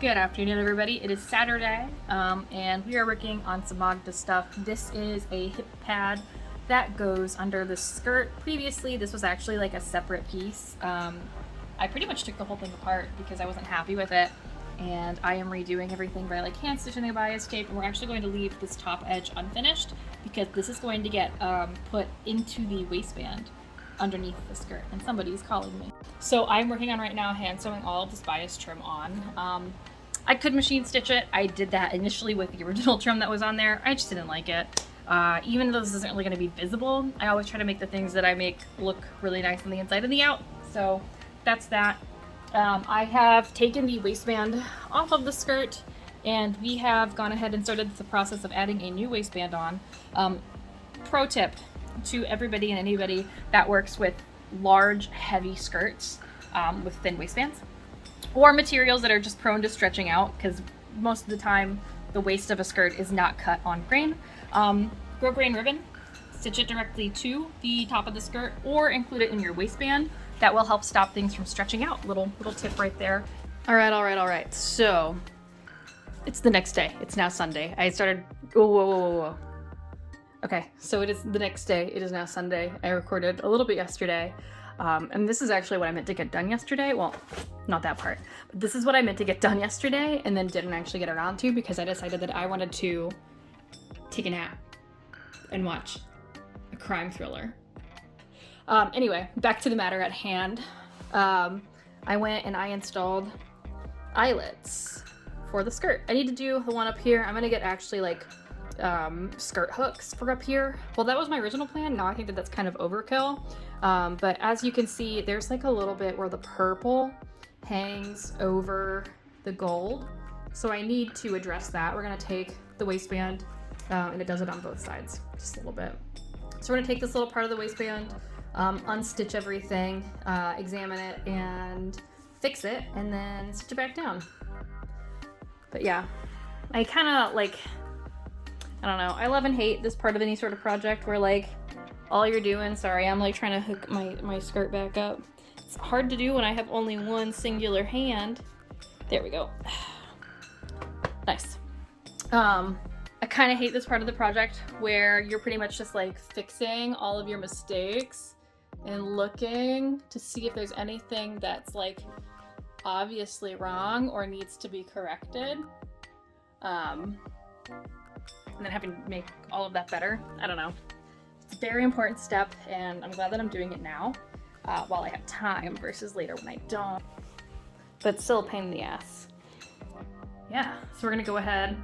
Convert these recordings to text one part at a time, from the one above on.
Good afternoon, everybody. It is Saturday, and we are working on some Maghda stuff. This is a hip pad that goes under the skirt. Previously, this was actually like a separate piece. I pretty much took the whole thing apart because I wasn't happy with it, and I am redoing everything by like hand stitching the bias tape, and we're actually going to leave this top edge unfinished because this is going to get put into the waistband underneath the skirt, and somebody's calling me. So I'm working on right now hand sewing all of this bias trim on. I could machine stitch it. I did that initially with the original trim that was on there. I just didn't like it. Even though this isn't really going to be visible, I always try to make the things that I make look really nice on the inside and the out. So that's that. I have taken the waistband off of the skirt, and we have gone ahead and started the process of adding a new waistband on. Pro tip to everybody and anybody that works with large, heavy skirts with thin waistbands, or materials that are just prone to stretching out, because most of the time the waist of a skirt is not cut on grain. Grow grain ribbon, stitch it directly to the top of the skirt, or include it in your waistband. That will help stop things from stretching out. Little tip right there. All right. So it's the next day. It's now Sunday. I started. Whoa. Okay, so it is the next day. It is now Sunday. I recorded a little bit yesterday. And this is actually what I meant to get done yesterday. Well, not that part. But this is what I meant to get done yesterday and then didn't actually get around to because I decided that I wanted to take a nap and watch a crime thriller. Anyway, back to the matter at hand. I went and I installed eyelets for the skirt. I need to do the one up here. I'm gonna get actually like skirt hooks for up here. Well, that was my original plan. Now I think that that's kind of overkill. But as you can see, there's like a little bit where the purple hangs over the gold. So I need to address that. We're gonna take the waistband, and it does it on both sides, just a little bit. So we're gonna take this little part of the waistband, unstitch everything, examine it and fix it, and then stitch it back down. But yeah, I kind of like, I don't know, I love and hate this part of any sort of project where like all you're doing, sorry, I'm like trying to hook my skirt back up. It's hard to do when I have only one singular hand. There we go. Nice. I kind of hate this part of the project where you're pretty much just like fixing all of your mistakes and looking to see if there's anything that's like obviously wrong or needs to be corrected. And then having to make all of that better. I don't know. It's a very important step, and I'm glad that I'm doing it now while I have time versus later when I don't. But it's still a pain in the ass. Yeah, so we're gonna go ahead.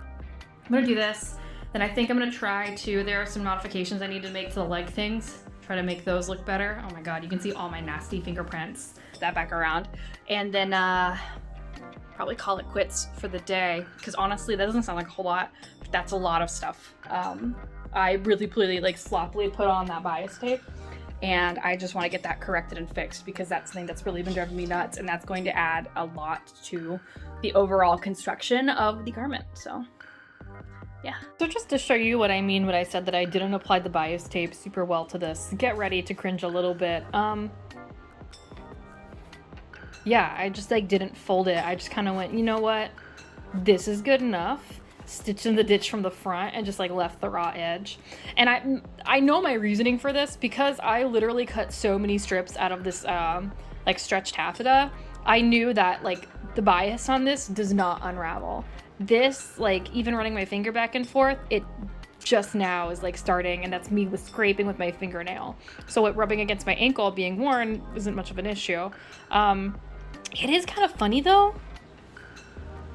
I'm gonna do this. Then I think I'm gonna try to, there are some modifications I need to make to the leg things. Try to make those look better. Oh my God, you can see all my nasty fingerprints. That back around. And then probably call it quits for the day, because honestly that doesn't sound like a whole lot, but that's a lot of stuff. I really like sloppily put on that bias tape, and I just want to get that corrected and fixed because that's something that's really been driving me nuts, and that's going to add a lot to the overall construction of the garment. So yeah. So just to show you what I mean when I said that I didn't apply the bias tape super well to this, get ready to cringe a little bit. Yeah, I just like didn't fold it. I just kind of went, you know what? This is good enough. Stitched in the ditch from the front and just like left the raw edge. And I know my reasoning for this because I literally cut so many strips out of this like stretched taffeta. I knew that like the bias on this does not unravel. This, like even running my finger back and forth, it just now is like starting, and that's me with scraping with my fingernail. So it rubbing against my ankle being worn isn't much of an issue. It is kind of funny though,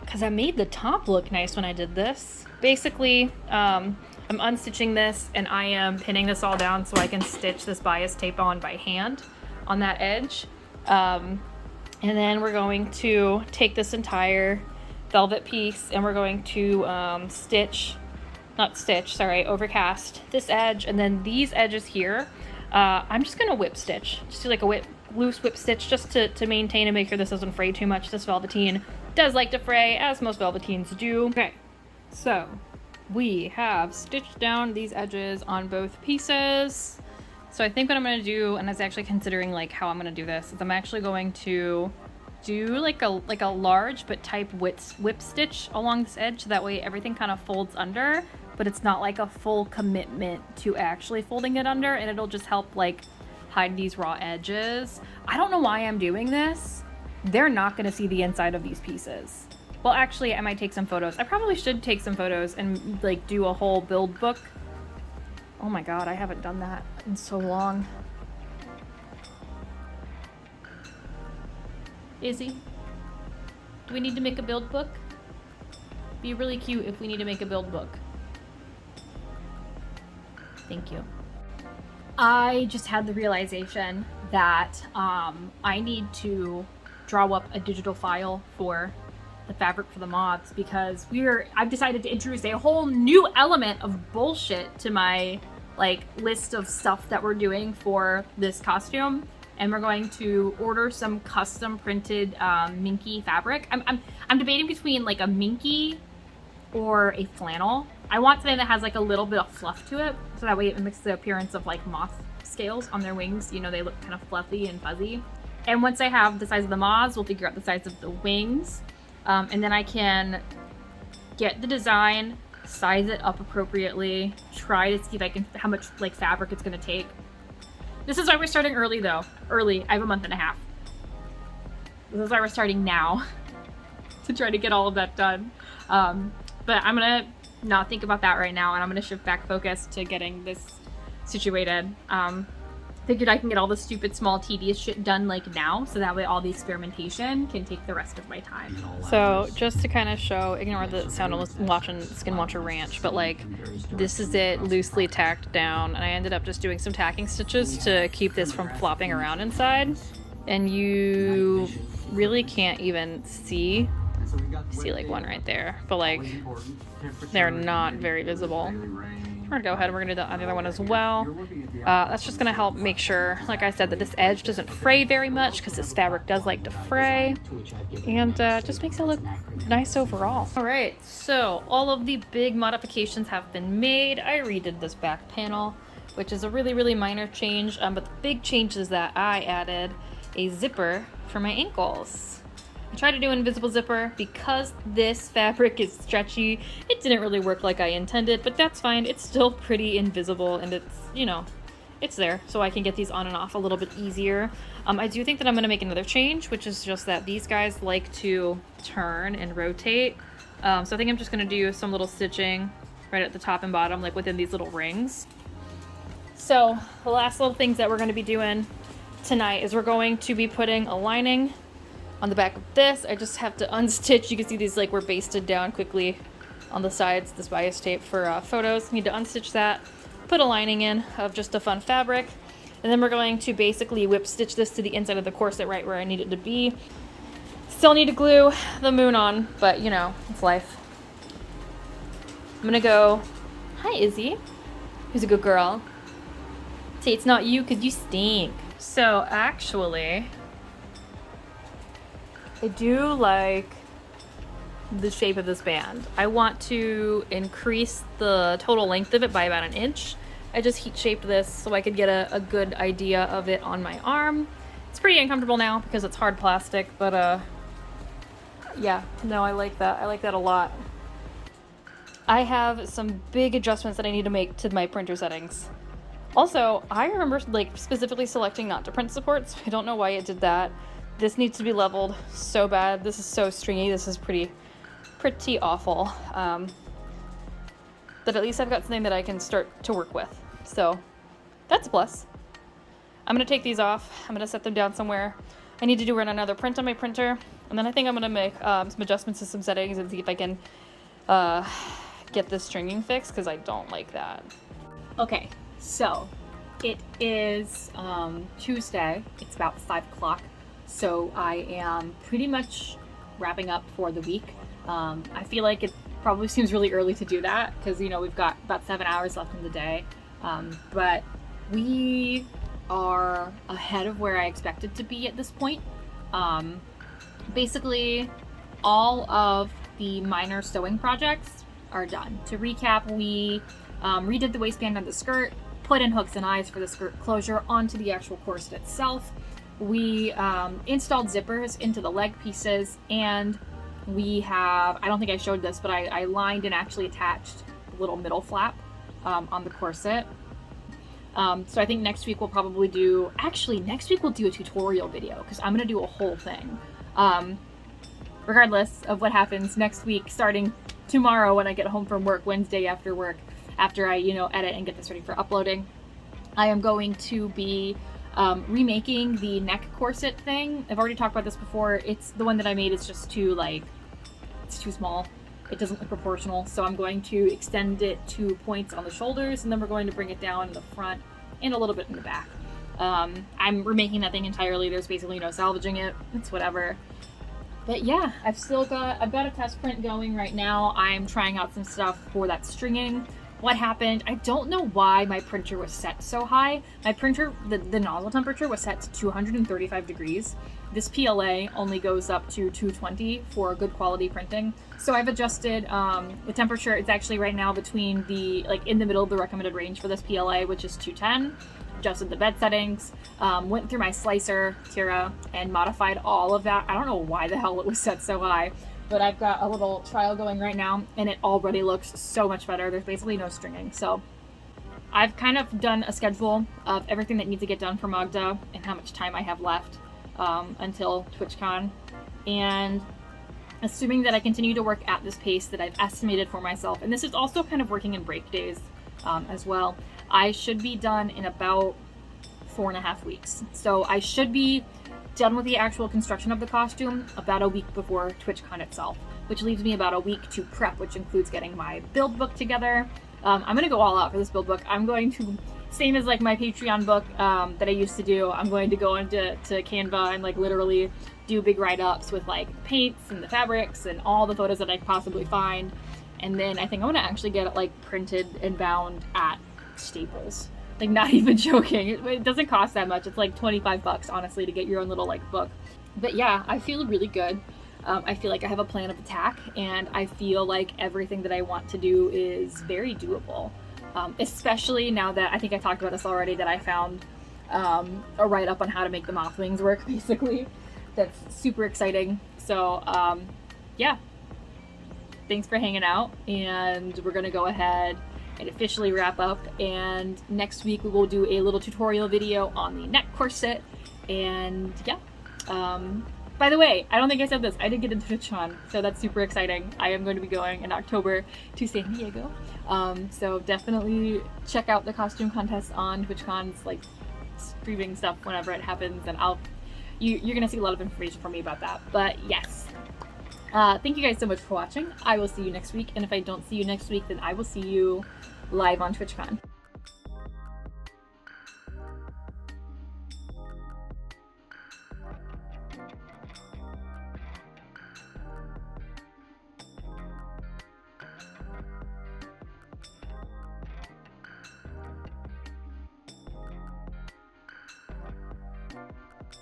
because I made the top look nice when I did this. Basically, I'm unstitching this and I am pinning this all down so I can stitch this bias tape on by hand on that edge. And then we're going to take this entire velvet piece and we're going to overcast this edge, and then these edges here, I'm just gonna whip stitch. Just do like a loose whip stitch just to maintain and make sure this doesn't fray too much. This velveteen does like to fray, as most velveteens do. Okay, so we have stitched down these edges on both pieces. So I think what I'm gonna do, and I was actually considering like how I'm gonna do this, is I'm actually going to do like a large but type whip stitch along this edge, so that way everything kind of folds under, but it's not like a full commitment to actually folding it under, and it'll just help like hide these raw edges. I don't know why I'm doing this. They're not going to see the inside of these pieces. Well, actually, I might take some photos. I probably should take some photos and like do a whole build book. Oh my god, I haven't done that in so long. Izzy, do we need to make a build book? Be really cute if we need to make a build book. Thank you. I just had the realization that I need to draw up a digital file for the fabric for the moths, because I've decided to introduce a whole new element of bullshit to my like list of stuff that we're doing for this costume, and we're going to order some custom printed minky fabric. I'm debating between like a minky or a flannel. I want something that has like a little bit of fluff to it, so that way it mimics the appearance of like moth scales on their wings. You know, they look kind of fluffy and fuzzy. And once I have the size of the moths, we'll figure out the size of the wings. And then I can get the design, size it up appropriately, try to see if I can, how much like fabric it's gonna take. This is why we're starting early though. Early, I have a month and a half. This is why we're starting now to try to get all of that done. But I'm gonna not think about that right now, and I'm gonna shift back focus to getting this situated. Figured I can get all the stupid, small, tedious shit done like now, so that way all the experimentation can take the rest of my time. So just to kind of show, ignore the sound of watching Skinwatcher Ranch, but like this is it loosely tacked down, and I ended up just doing some tacking stitches to keep this from flopping around inside, and you really can't even see like one right there, but like they're not very visible. We're gonna go ahead and we're gonna do the other one as well. That's just gonna help make sure, like I said, that this edge doesn't fray very much, because this fabric does like to fray, and just makes it look nice overall. All right, so all of the big modifications have been made. I redid this back panel, which is a really minor change, but the big change is that I added a zipper for my ankles. I tried to do an invisible zipper because this fabric is stretchy. It didn't really work like I intended, but that's fine. It's still pretty invisible, and it's, you know, it's there, so I can get these on and off a little bit easier. I do think that I'm going to make another change, which is just that these guys like to turn and rotate. So I think I'm just going to do some little stitching right at the top and bottom, like within these little rings. So the last little things that we're going to be doing tonight is we're going to be putting a lining on the back of this. I just have to unstitch. You can see these like were basted down quickly on the sides, this bias tape for photos. Need to unstitch that, put a lining in of just a fun fabric, and then we're going to basically whip stitch this to the inside of the corset right where I need it to be. Still need to glue the moon on, but you know, it's life. I'm gonna go, hi Izzy, who's a good girl. Say it's not you because you stink. So actually, I do like the shape of this band. I want to increase the total length of it by about 1 inch. I just heat shaped this so I could get a good idea of it on my arm. It's pretty uncomfortable now because it's hard plastic, but yeah, no, I like that. I like that a lot. I have some big adjustments that I need to make to my printer settings. Also, I remember like specifically selecting not to print supports. I don't know why it did that. This needs to be leveled so bad. This is so stringy. This is pretty awful. But at least I've got something that I can start to work with. So that's a plus. I'm gonna take these off. I'm gonna set them down somewhere. I need to run another print on my printer. And then I think I'm gonna make some adjustments to some settings and see if I can get this stringing fixed, because I don't like that. Okay, so it is Tuesday. It's about 5 o'clock. So I am pretty much wrapping up for the week. I feel like it probably seems really early to do that because, you know, we've got about 7 hours left in the day. But we are ahead of where I expected to be at this point. Basically, all of the minor sewing projects are done. To recap, we redid the waistband on the skirt, put in hooks and eyes for the skirt closure onto the actual corset itself. we installed zippers into the leg pieces, and we have, I don't think I showed this, but I lined and actually attached the little middle flap on the corset. So I think next week we'll probably do, actually next week we'll do a tutorial video, because I'm going to do a whole thing. Regardless of what happens next week, starting tomorrow when I get home from work, Wednesday after work, after I, you know, edit and get this ready for uploading, I am going to be remaking the neck corset thing. I've already talked about this before. It's the one that I made. It's just too, like, it's too small. It doesn't look proportional. So I'm going to extend it to points on the shoulders, and then we're going to bring it down in the front and a little bit in the back. I'm remaking that thing entirely. There's basically no salvaging it. It's whatever. But yeah, I've got a test print going right now. I'm trying out some stuff for that stringing. What happened, I don't know why my printer was set so high. My printer, the nozzle temperature was set to 235 degrees. This PLA only goes up to 220 for good quality printing. So I've adjusted the temperature. It's actually right now between the, like, in the middle of the recommended range for this PLA, which is 210. Adjusted the bed settings, went through my slicer, Tira, and modified all of that. I don't know why the hell it was set so high, but I've got a little trial going right now, and it already looks so much better. There's basically no stringing. So I've kind of done a schedule of everything that needs to get done for Maghda and how much time I have left until TwitchCon. And assuming that I continue to work at this pace that I've estimated for myself, and this is also kind of working in break days as well, I should be done in about 4.5 weeks. So I should be done with the actual construction of the costume about a week before TwitchCon itself, which leaves me about a week to prep, which includes getting my build book together. I'm going to go all out for this build book. I'm going to, same as like my Patreon book that I used to do, I'm going to go into Canva and like literally do big write-ups with like paints and the fabrics and all the photos that I could possibly find. And then I think I'm going to actually get it like printed and bound at Staples. Like, not even joking. It doesn't cost that much. It's like 25 bucks, honestly, to get your own little like book. But yeah, I feel really good. I feel like I have a plan of attack, and I feel like everything that I want to do is very doable. Especially now that, I think I talked about this already, that I found a write-up on how to make the moth wings work, basically. That's super exciting. So yeah, thanks for hanging out, and we're gonna go ahead and officially wrap up, and next week we will do a little tutorial video on the neck corset. And yeah, by the way, I don't think I said this, I did get into TwitchCon, so that's super exciting. I am going to be going in October to San Diego, so definitely check out the costume contest on TwitchCon's like streaming stuff whenever it happens, and you're gonna see a lot of information from me about that. But yes, thank you guys so much for watching. I will see you next week, and if I don't see you next week, then I will see you live on TwitchCon.